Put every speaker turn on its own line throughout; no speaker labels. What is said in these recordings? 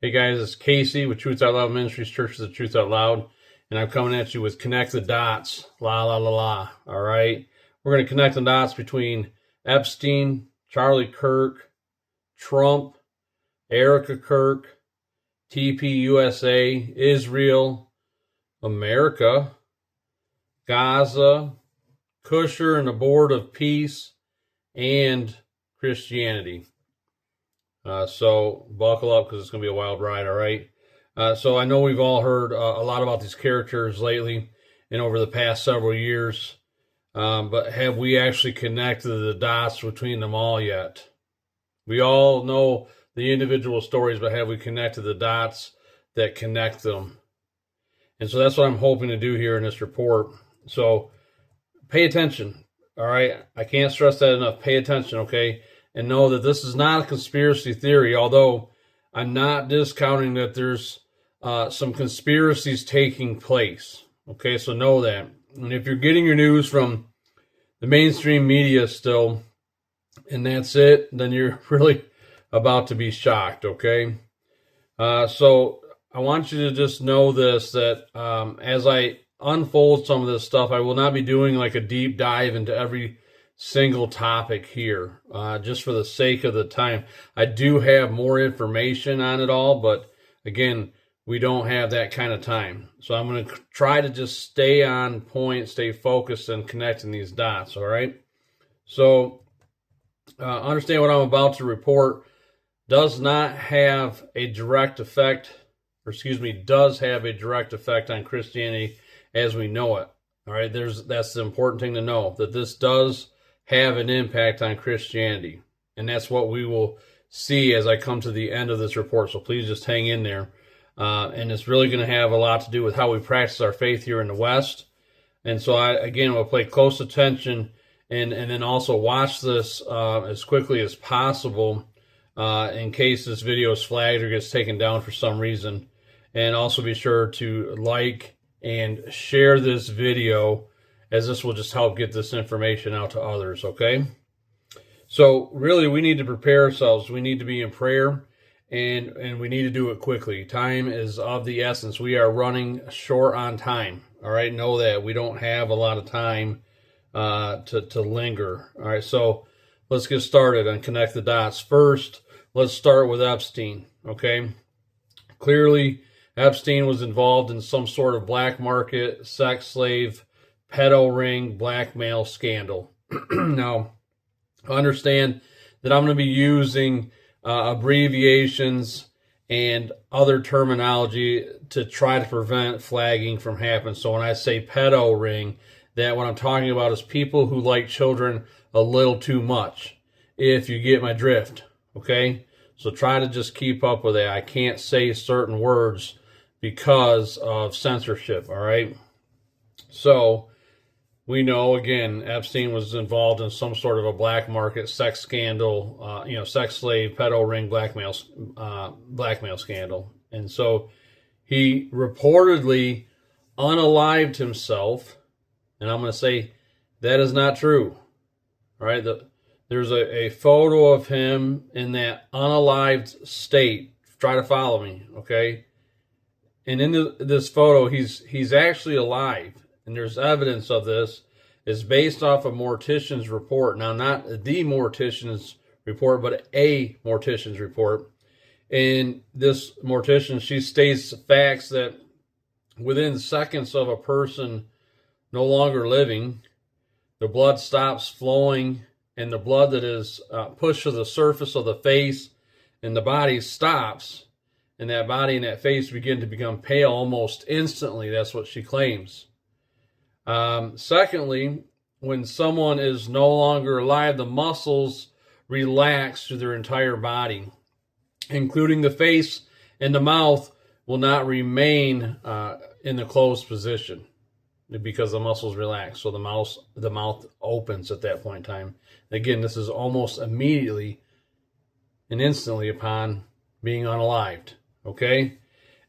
Hey guys, it's Casey with Truth Out Loud Ministries, Churches of Truth Out Loud, and I'm coming at you with Connect the Dots. La la la la. All right, we're going to connect the dots between Epstein, Charlie Kirk, Trump, Erica Kirk, TPUSA, Israel, America, Gaza, Kusher and the Board of Peace, and Christianity. So buckle up because it's going to be a wild ride, all right? So I know we've all heard a lot about these characters lately and over the past several years, but have we actually connected the dots between them all yet? We all know the individual stories, but have we connected the dots that connect them? And so that's what I'm hoping to do here in this report. So pay attention, all right? I can't stress that enough. Pay attention, okay? And know that this is not a conspiracy theory, although I'm not discounting that there's some conspiracies taking place. Okay, so know that. And if you're getting your news from the mainstream media still, and that's it, then you're really about to be shocked, okay? So I want you to just know this, that as I unfold some of this stuff, I will not be doing like a deep dive into every single topic here, just for the sake of the time. I do have more information on it all, but again, we don't have that kind of time. So I'm going to try to just stay on point, stay focused, and connecting these dots, all right? So understand what I'm about to report does not have a direct effect, does have a direct effect on Christianity as we know it, all right? That's the important thing to know, that this does have an impact on Christianity. And that's what we will see as I come to the end of this report. So please just hang in there. And it's really going to have a lot to do with how we practice our faith here in the West. And so I will pay close attention and then also watch this as quickly as possible in case this video is flagged or gets taken down for some reason. And also be sure to like and share this video, as this will just help get this information out to others, okay? So really, we need to prepare ourselves. We need to be in prayer, and we need to do it quickly. Time is of the essence. We are running short on time, all right? Know that. We don't have a lot of time to linger, all right? So let's get started and connect the dots. First, let's start with Epstein, okay? Clearly, Epstein was involved in some sort of black market, sex slave, pedo ring, blackmail scandal. Now, understand that I'm going to be using abbreviations and other terminology to try to prevent flagging from happening. So when I say pedo ring, that what I'm talking about is people who like children a little too much, if you get my drift, okay? So try to just keep up with that. I can't say certain words because of censorship, all right? So we know, again, Epstein was involved in some sort of a black market sex scandal, sex slave, pedo ring, blackmail scandal. And so he reportedly unalived himself, and I'm going to say that is not true. All right, there's a photo of him in that unalived state. Try to follow me, okay? And in this photo, he's actually alive. And there's evidence of this. It's based off a mortician's report. Now, not the mortician's report, but a mortician's report. And this mortician, she states facts that within seconds of a person no longer living, the blood stops flowing, and the blood that is pushed to the surface of the face and the body stops, and that body and that face begin to become pale almost instantly. That's what she claims. Secondly, when someone is no longer alive, the muscles relax through their entire body, including the face, and the mouth will not remain in the closed position because the muscles relax. So the mouth opens at that point in time. Again, this is almost immediately and instantly upon being unalived. Okay,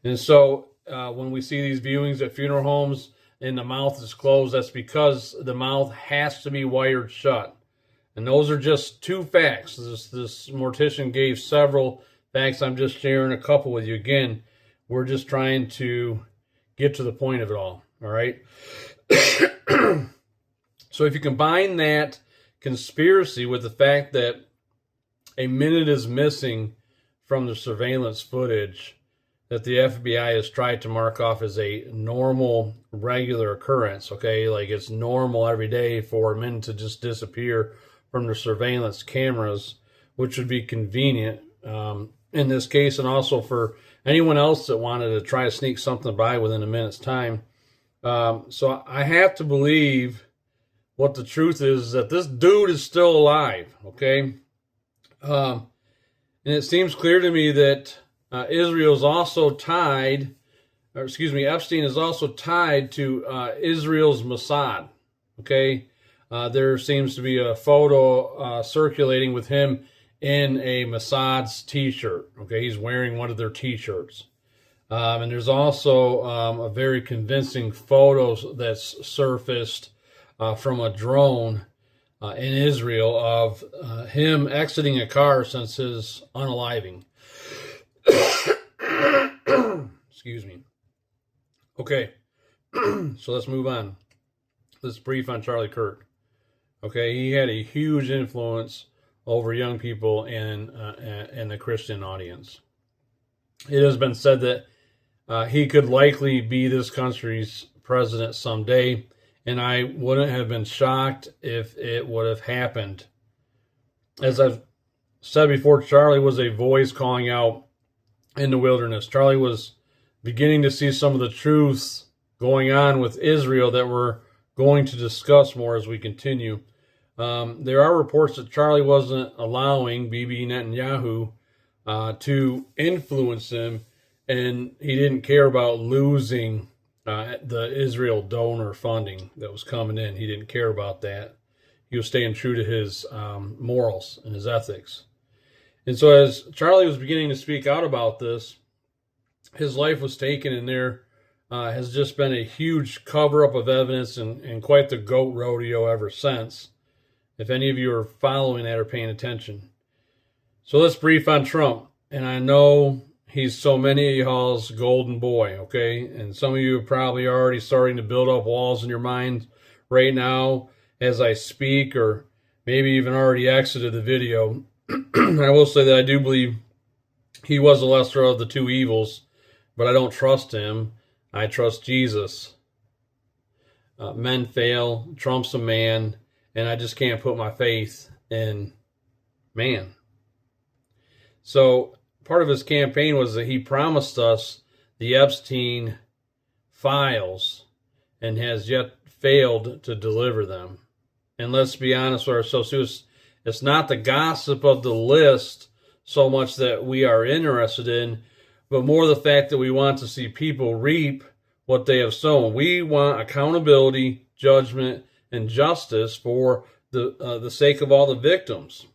and so when we see these viewings at funeral homes and the mouth is closed, that's because the mouth has to be wired shut. And those are just two facts. This mortician gave several facts. I'm just sharing a couple with you. Again, we're just trying to get to the point of it all right? So if you combine that conspiracy with the fact that a minute is missing from the surveillance footage that the FBI has tried to mark off as a normal, regular occurrence, okay? Like it's normal every day for a minute to just disappear from the surveillance cameras, which would be convenient in this case, and also for anyone else that wanted to try to sneak something by within a minute's time. So I have to believe what the truth is that this dude is still alive, okay? And it seems clear to me that Israel's also tied, or excuse me, Epstein is also tied to Israel's Mossad, okay? There seems to be a photo circulating with him in a Mossad's t-shirt, okay? He's wearing one of their t-shirts. And there's also a very convincing photo that's surfaced from a drone in Israel of him exiting a car since his unaliving. Excuse me. Okay, so let's move on. Let's brief on Charlie Kirk. Okay, he had a huge influence over young people and the Christian audience. It has been said that he could likely be this country's president someday, and I wouldn't have been shocked if it would have happened. As I've said before, Charlie was a voice calling out in the wilderness. Charlie was beginning to see some of the truths going on with Israel that we're going to discuss more as we continue. There are reports that Charlie wasn't allowing Bibi Netanyahu to influence him, and he didn't care about losing the Israel donor funding that was coming in. He didn't care about that. He was staying true to his morals and his ethics. And so as Charlie was beginning to speak out about this, his life was taken, and there has just been a huge cover-up of evidence and quite the goat rodeo ever since, if any of you are following that or paying attention. So let's brief on Trump. And I know he's so many of y'all's golden boy, okay? And some of you are probably already starting to build up walls in your mind right now as I speak, or maybe even already exited the video. I will say that I do believe he was the lesser of the two evils, but I don't trust him. I trust Jesus. Men fail. Trump's a man, and I just can't put my faith in man. So part of his campaign was that he promised us the Epstein files and has yet failed to deliver them. And let's be honest with ourselves, it's not the gossip of the list so much that we are interested in, but more the fact that we want to see people reap what they have sown. We want accountability, judgment, and justice for the sake of all the victims.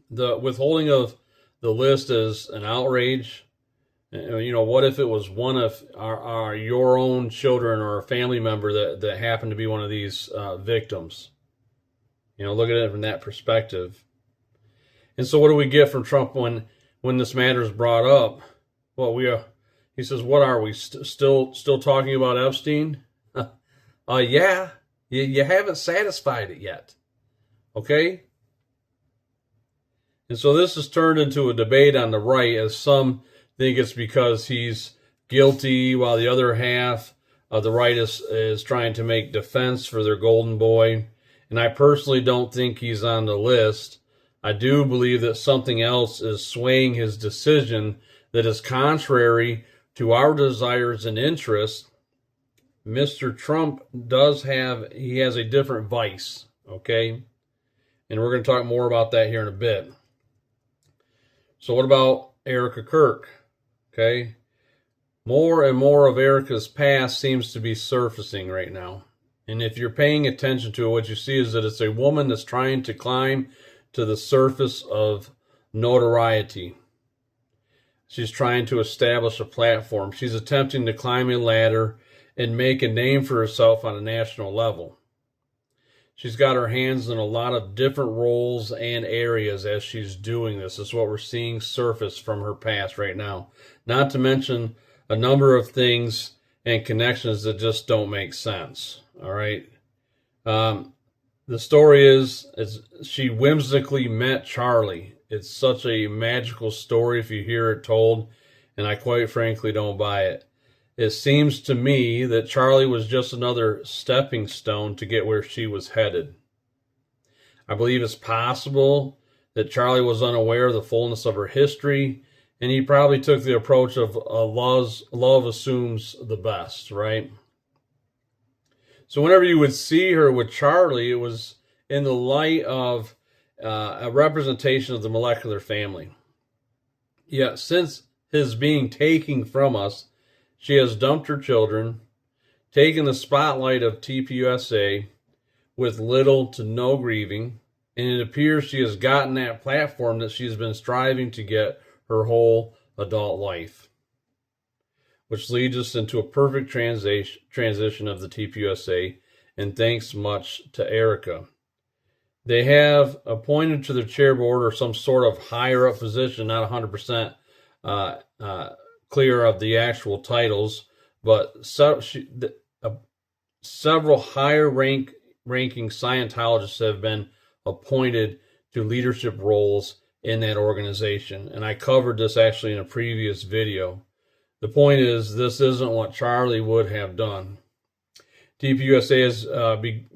The withholding of the list is an outrage. You know, what if it was one of your own children or a family member that happened to be one of these victims? You know, look at it from that perspective. And so what do we get from Trump when this matter is brought up? Well, he says, what are we, still talking about Epstein? Yeah, you haven't satisfied it yet. Okay? And so this has turned into a debate on the right, as some think it's because he's guilty, while the other half of the right is trying to make defense for their golden boy. And I personally don't think he's on the list. I do believe that something else is swaying his decision that is contrary to our desires and interests. Mr. Trump he has a different vice, okay? And we're going to talk more about that here in a bit. So what about Erica Kirk? Okay. More and more of Erica's past seems to be surfacing right now. And if you're paying attention to it, what you see is that it's a woman that's trying to climb to the surface of notoriety. She's trying to establish a platform. She's attempting to climb a ladder and make a name for herself on a national level. she's got her hands in a lot of different roles and areas as she's doing this. This is what we're seeing surface from her past right now. Not to mention a number of things and connections that just don't make sense. All right. The story is she whimsically met Charlie. It's such a magical story if you hear it told, and I quite frankly don't buy it. It seems to me that Charlie was just another stepping stone to get where she was headed. I believe it's possible that Charlie was unaware of the fullness of her history, and he probably took the approach of love assumes the best, right? So whenever you would see her with Charlie, it was in the light of a representation of the molecular family. Yet since his being taken from us, she has dumped her children, taken the spotlight of TPUSA with little to no grieving, and it appears she has gotten that platform that she's been striving to get her whole adult life. Which leads us into a perfect transition of the TPUSA, and thanks much to Erica. They have appointed to the chair board or some sort of higher up position, not 100% clear of the actual titles, but several higher ranking Scientologists have been appointed to leadership roles in that organization. And I covered this actually in a previous video. The point is, this isn't what Charlie would have done. TPUSA has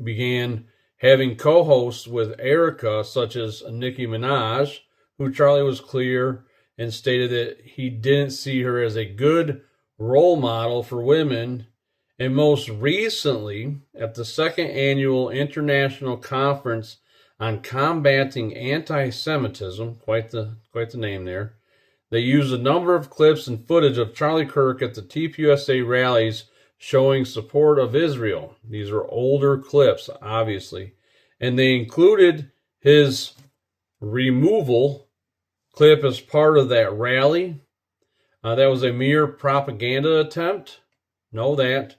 began having co-hosts with Erica, such as Nicki Minaj, who Charlie was clear and stated that he didn't see her as a good role model for women. And most recently, at the second annual International Conference on Combating Anti-Semitism, quite the name there, they used a number of clips and footage of Charlie Kirk at the TPUSA rallies showing support of Israel. These are older clips, obviously. And they included his removal clip as part of that rally. That was a mere propaganda attempt. Know that.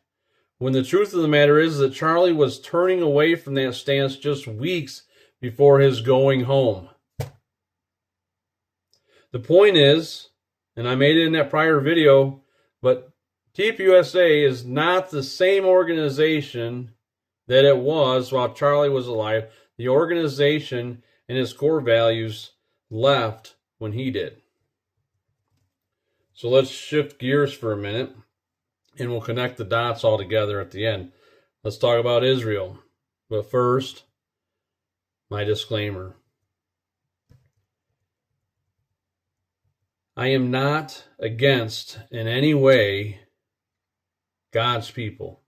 When the truth of the matter is that Charlie was turning away from that stance just weeks before his going home. The point is, and I made it in that prior video, but TPUSA is not the same organization that it was while Charlie was alive. The organization and its core values left when he did. So let's shift gears for a minute, and we'll connect the dots all together at the end. Let's talk about Israel. But first, my disclaimer. I am not against in any way God's people.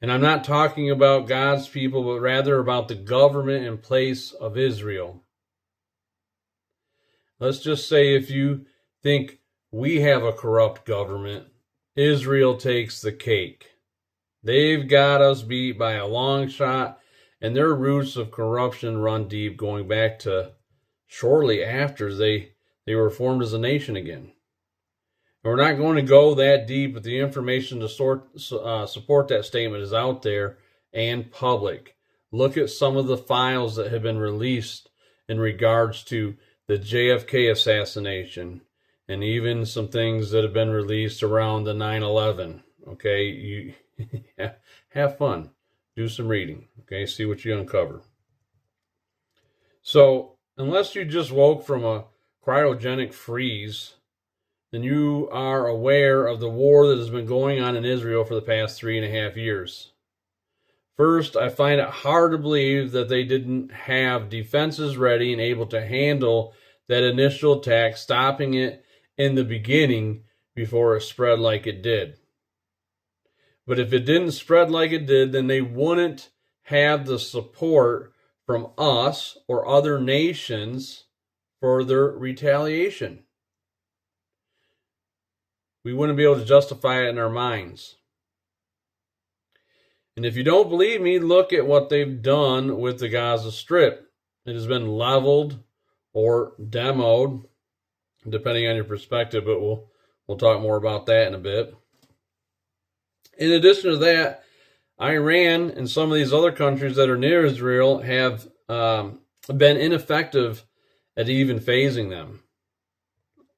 And I'm not talking about God's people, but rather about the government in place of Israel. Let's just say if you think we have a corrupt government, Israel takes the cake. They've got us beat by a long shot, and their roots of corruption run deep, going back to shortly after they were formed as a nation again. And we're not going to go that deep, but the information to support that statement is out there and public. Look at some of the files that have been released in regards to the JFK assassination, and even some things that have been released around the 9/11. Okay, you have fun, do some reading. Okay, see what you uncover. So, unless you just woke from a cryogenic freeze, then you are aware of the war that has been going on in Israel for the past 3.5 years. First, I find it hard to believe that they didn't have defenses ready and able to handle that initial attack, stopping it in the beginning before it spread like it did. But if it didn't spread like it did, then they wouldn't have the support from us or other nations for their retaliation. We wouldn't be able to justify it in our minds. And if you don't believe me, look at what they've done with the Gaza Strip. It has been leveled or demoed, depending on your perspective, but we'll talk more about that in a bit. In addition to that, Iran and some of these other countries that are near Israel have been ineffective at even phasing them.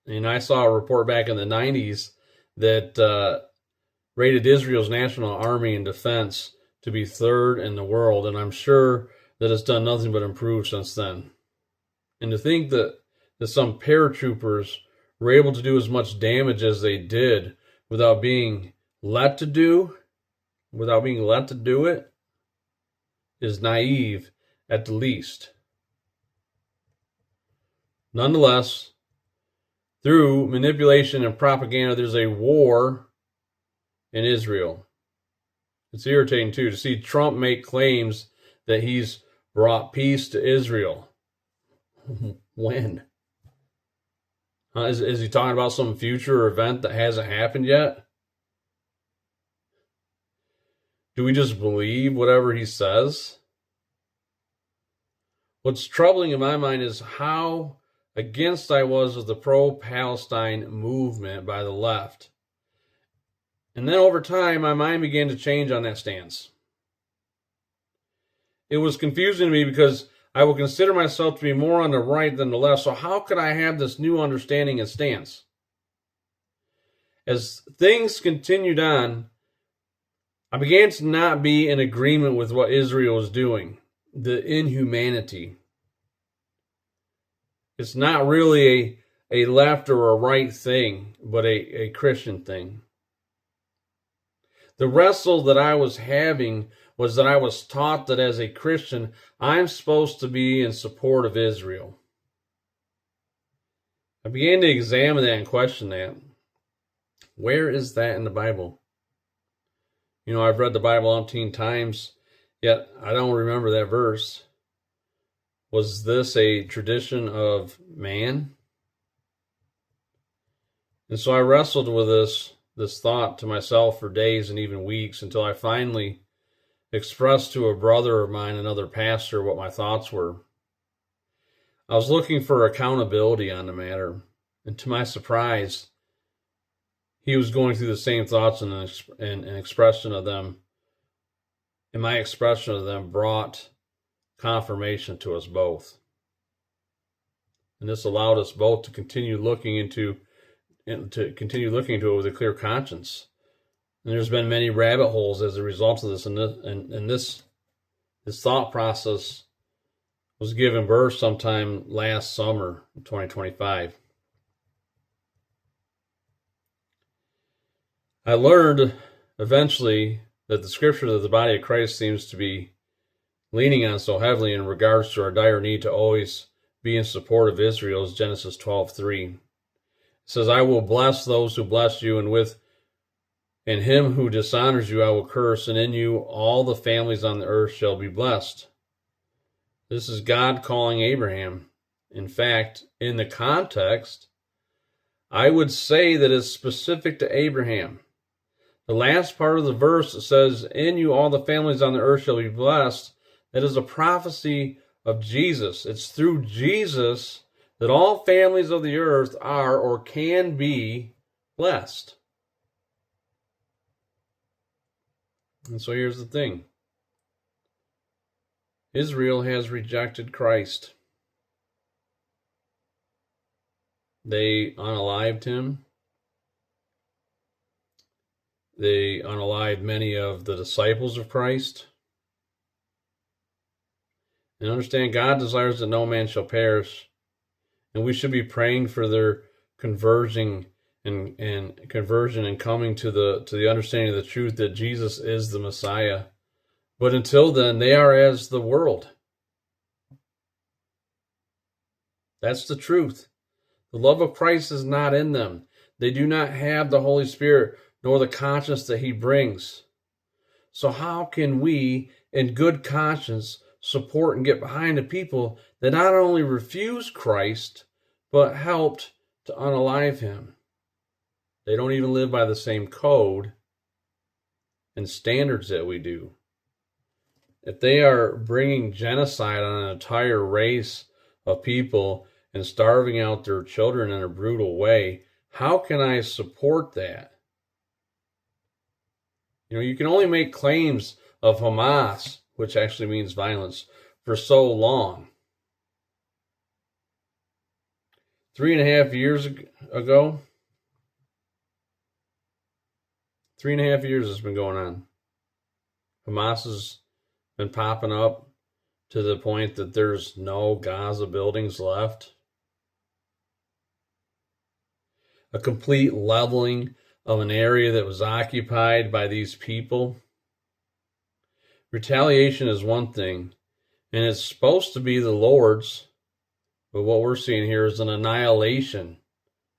And I saw a report back in the 90s that rated Israel's national army and defense to be third in the world, and I'm sure that it's done nothing but improve since then. And to think that some paratroopers were able to do as much damage as they did without being let to do it is naive at the least. Nonetheless, through manipulation and propaganda, there's a war in Israel. It's irritating, too, to see Trump make claims that he's brought peace to Israel. When? Is he talking about some future event that hasn't happened yet? Do we just believe whatever he says? What's troubling in my mind is how against I was of the pro-Palestine movement by the left. And then over time, my mind began to change on that stance. It was confusing to me because I will consider myself to be more on the right than the left, so how could I have this new understanding and stance? As things continued on, I began to not be in agreement with what Israel was doing, the inhumanity. It's not really a left or a right thing, but a Christian thing. The wrestle that I was having was that I was taught that as a Christian, I'm supposed to be in support of Israel. I began to examine that and question that. Where is that in the Bible? You know, I've read the Bible umpteen times, yet I don't remember that verse. Was this a tradition of man? And so I wrestled with this thought to myself for days and even weeks until I finally expressed to a brother of mine, another pastor, what my thoughts were. I was looking for accountability on the matter, and to my surprise, he was going through the same thoughts and an expression of them, and my expression of them brought confirmation to us both. And this allowed us both to continue looking into it with a clear conscience. And there's been many rabbit holes as a result of this, and this thought process was given birth sometime last summer, 2025. I learned eventually that the scripture that the body of Christ seems to be leaning on so heavily in regards to our dire need to always be in support of Israel is Genesis 12:3. It says, I will bless those who bless you, and him who dishonors you I will curse, and in you all the families on the earth shall be blessed. This is God calling Abraham. In fact, in the context, I would say that it's specific to Abraham. The last part of the verse that says, in you all the families on the earth shall be blessed, that is a prophecy of Jesus. It's through Jesus that all families of the earth are or can be blessed. And so here's the thing. Israel has rejected Christ. They unalived him. They unalived many of the disciples of Christ. And understand, God desires that no man shall perish. And we should be praying for their conversion and coming to the understanding of the truth that Jesus is the Messiah. But until then, they are as the world. That's the truth. The love of Christ is not in them. They do not have the Holy Spirit nor the conscience that he brings. So how can we, in good conscience, support and get behind the people that not only refuse Christ, but helped to unalive him? They don't even live by the same code and standards that we do. If they are bringing genocide on an entire race of people and starving out their children in a brutal way, how can I support that? You know, you can only make claims of Hamas, which actually means violence, for so long. 3.5 years ago, 3.5 years has been going on. Hamas has been popping up to the point that there's no Gaza buildings left. A complete leveling of an area that was occupied by these people. Retaliation is one thing, and it's supposed to be the Lord's, but what we're seeing here is an annihilation.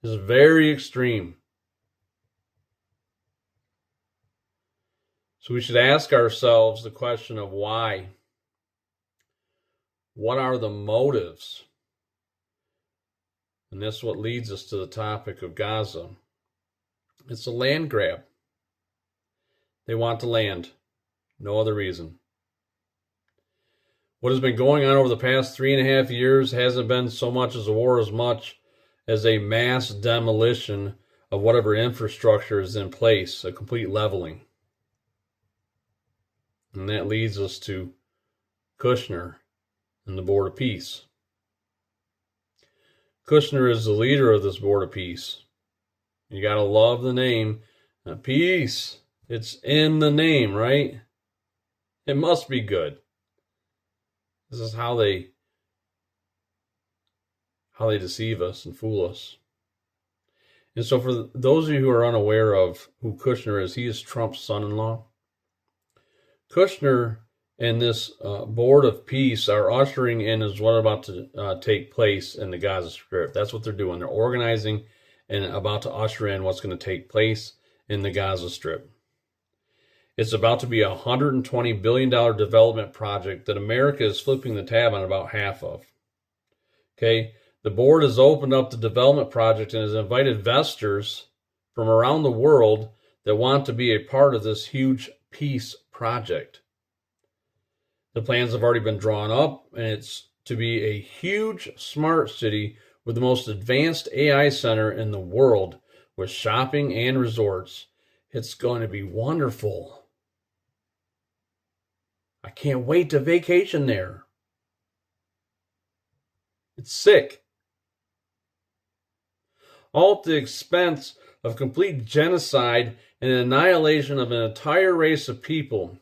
It's very extreme. So we should ask ourselves the question of why. What are the motives? And that's what leads us to the topic of Gaza. It's a land grab. They want the land. No other reason. What has been going on over the past 3.5 years hasn't been so much as a war as much as a mass demolition of whatever infrastructure is in place, a complete leveling. And that leads us to Kushner and the Board of Peace. Kushner is the leader of this Board of Peace. You got to love the name. Peace. It's in the name, right? It must be good. This is how they deceive us and fool us. And so for those of you who are unaware of who Kushner is, he is Trump's son-in-law. Kushner and this Board of Peace are ushering in is what about to take place in the Gaza Strip. That's what they're doing. They're organizing and about to usher in what's going to take place in the Gaza Strip. It's about to be a $120 billion development project that America is flipping the tab on about half of. Okay, the board has opened up the development project and has invited investors from around the world that want to be a part of this huge peace project. The plans have already been drawn up, and it's to be a huge smart city with the most advanced AI center in the world with shopping and resorts. It's going to be wonderful. I can't wait to vacation there. It's sick. All at the expense of complete genocide and annihilation of an entire race of people.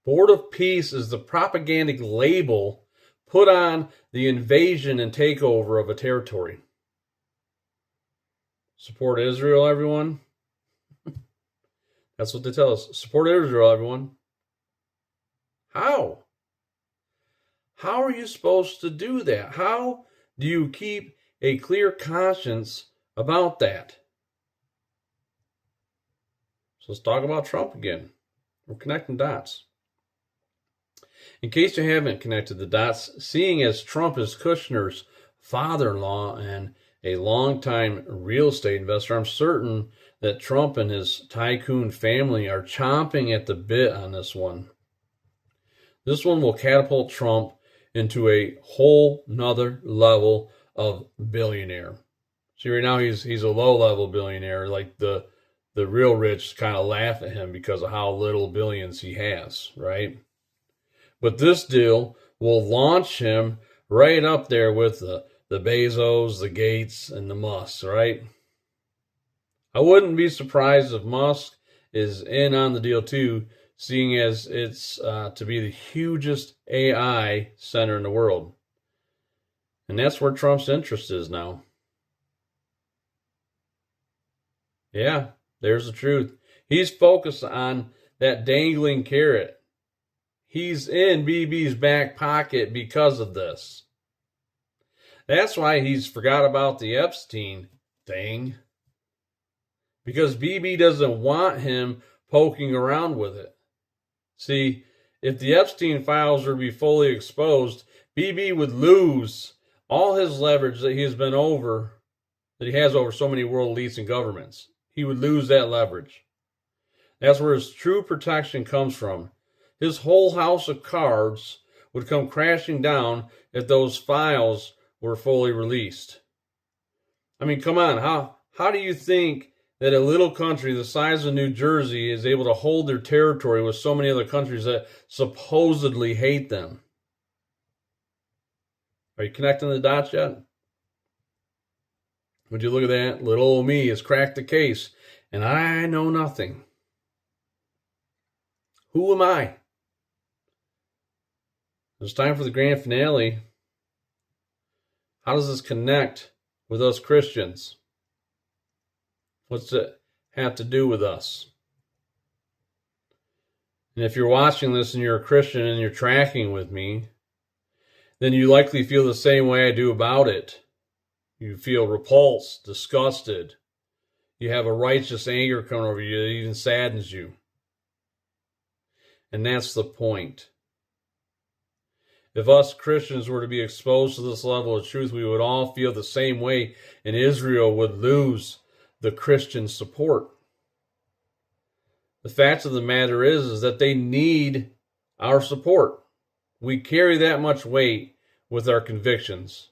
Board of Peace is the propagandic label put on the invasion and takeover of a territory. Support Israel, everyone. That's what they tell us. Support Israel, everyone. How? How are you supposed to do that? How do you keep a clear conscience about that? So let's talk about Trump again. We're connecting dots. In case you haven't connected the dots, seeing as Trump is Kushner's father-in-law and a longtime real estate investor, I'm certain that Trump and his tycoon family are chomping at the bit on this one. This one will catapult Trump into a whole nother level of billionaire. See, right now he's a low-level billionaire. Like the real rich kind of laugh at him because of how little billions he has, right? But this deal will launch him right up there with the Bezos, the Gates, and the Musks, right? I wouldn't be surprised if Musk is in on the deal too, seeing as it's to be the hugest AI center in the world. And that's where Trump's interest is now. Yeah, there's the truth. He's focused on that dangling carrot. He's in BB's back pocket because of this. That's why he's forgot about the Epstein thing. Because BB doesn't want him poking around with it. See, if the Epstein files were to be fully exposed, BB would lose all his leverage that he has over so many world elites and governments. He would lose that leverage. That's where his true protection comes from. His whole house of cards would come crashing down if those files were fully released. I mean, come on, how do you think that a little country the size of New Jersey is able to hold their territory with so many other countries that supposedly hate them? Are you connecting the dots yet? Would you look at that? Little old me has cracked the case, and I know nothing. Who am I? It's time for the grand finale. How does this connect with us Christians? What's it have to do with us? And if you're watching this and you're a Christian and you're tracking with me, then you likely feel the same way I do about it. You feel repulsed, disgusted. You have a righteous anger coming over you that even saddens you. And that's the point. If us Christians were to be exposed to this level of truth, we would all feel the same way, and Israel would lose the Christian support. The fact of the matter is that they need our support. We carry that much weight with our convictions.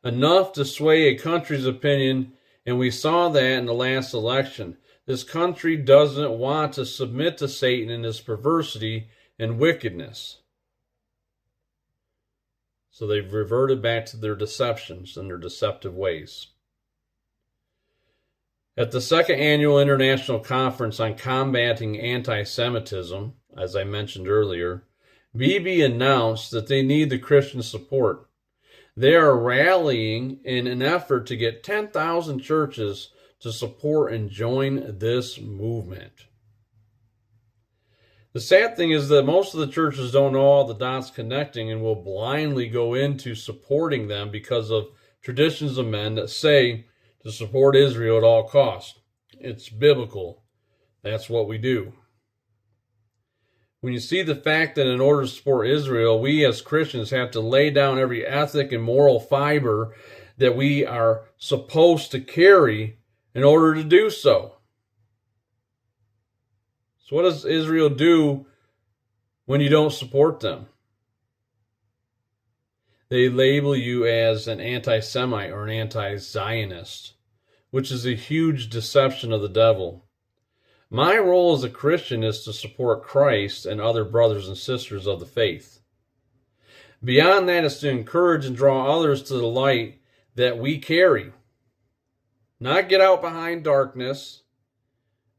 Enough to sway a country's opinion, and we saw that in the last election. This country doesn't want to submit to Satan and his perversity and wickedness. So they've reverted back to their deceptions and their deceptive ways. At the second annual International Conference on Combating Anti-Semitism, as I mentioned earlier, Bibi announced that they need the Christian support. They are rallying in an effort to get 10,000 churches to support and join this movement. The sad thing is that most of the churches don't know all the dots connecting and will blindly go into supporting them because of traditions of men that say to support Israel at all costs. It's biblical. That's what we do. When you see the fact that in order to support Israel, we as Christians have to lay down every ethic and moral fiber that we are supposed to carry in order to do so. So what does Israel do when you don't support them? They label you as an anti-Semite or an anti-Zionist, which is a huge deception of the devil. My role as a Christian is to support Christ and other brothers and sisters of the faith. Beyond that is to encourage and draw others to the light that we carry. Not get out behind darkness.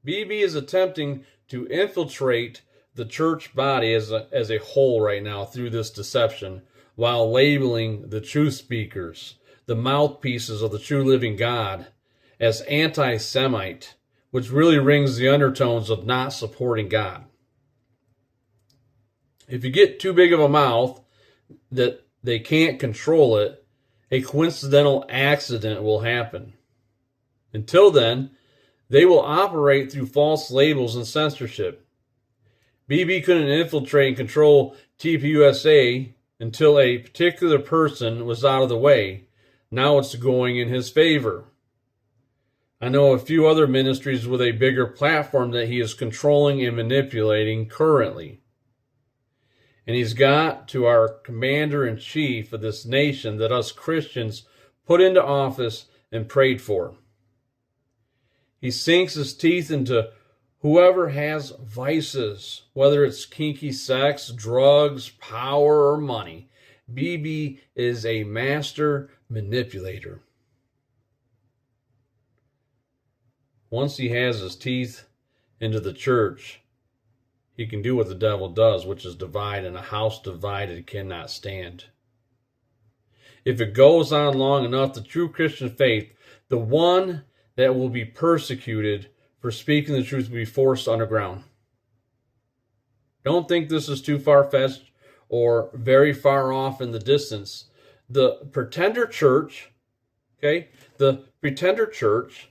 Bibi is attempting to infiltrate the church body as a whole right now through this deception, while labeling the truth speakers, the mouthpieces of the true living God, as anti-Semite, which really rings the undertones of not supporting God. If you get too big of a mouth that they can't control it, a coincidental accident will happen. Until then, they will operate through false labels and censorship. Bibi couldn't infiltrate and control TPUSA until a particular person was out of the way. Now it's going in his favor. I know a few other ministries with a bigger platform that he is controlling and manipulating currently. And he's got to our commander-in-chief of this nation that us Christians put into office and prayed for. He sinks his teeth into whoever has vices, whether it's kinky sex, drugs, power, or money. Bibi is a master manipulator. Once he has his teeth into the church, he can do what the devil does, which is divide, and a house divided cannot stand. If it goes on long enough, the true Christian faith, the one that will be persecuted for speaking the truth, will be forced underground. Don't think this is too far-fetched or very far off in the distance. The pretender church, the pretender church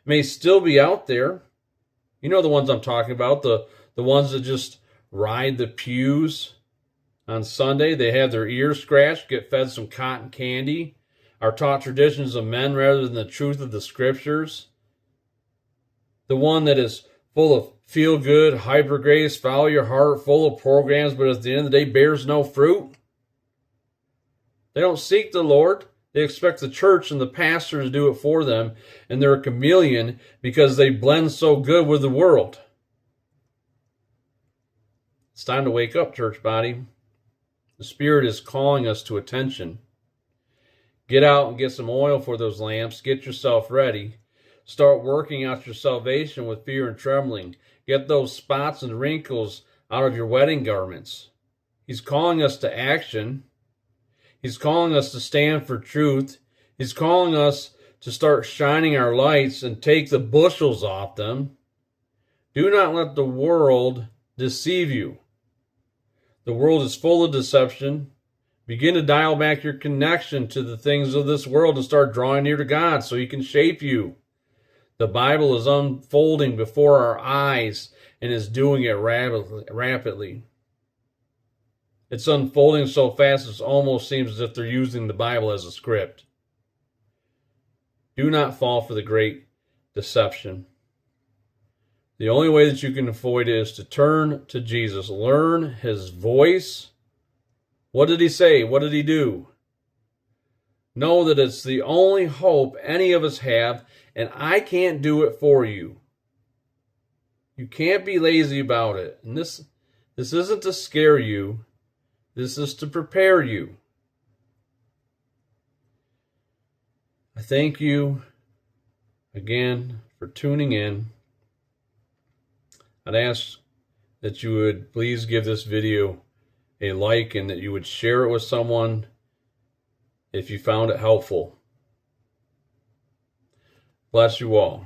may still be out there. You know the ones I'm talking about, the ones that just ride the pews on Sunday. They have their ears scratched, get fed some cotton candy, are taught traditions of men rather than the truth of the scriptures. The one that is full of feel-good, hyper-grace, follow your heart, full of programs, but at the end of the day bears no fruit. They don't seek the Lord. They expect the church and the pastor to do it for them, and they're a chameleon because they blend so good with the world. It's time to wake up, church body. The Spirit is calling us to attention. Get out and get some oil for those lamps. Get yourself ready. Start working out your salvation with fear and trembling. Get those spots and wrinkles out of your wedding garments. He's calling us to action. He's calling us to stand for truth. He's calling us to start shining our lights and take the bushels off them. Do not let the world deceive you. The world is full of deception. Begin to dial back your connection to the things of this world and start drawing near to God so He can shape you. The Bible is unfolding before our eyes and is doing it rapidly. It's unfolding so fast it almost seems as if they're using the Bible as a script. Do not fall for the great deception. The only way that you can avoid it is to turn to Jesus. Learn His voice. What did He say? What did He do? Know that it's the only hope any of us have, and I can't do it for you. You can't be lazy about it. And this isn't to scare you. This is to prepare you. I thank you again for tuning in. I'd ask that you would please give this video a like and that you would share it with someone if you found it helpful. Bless you all.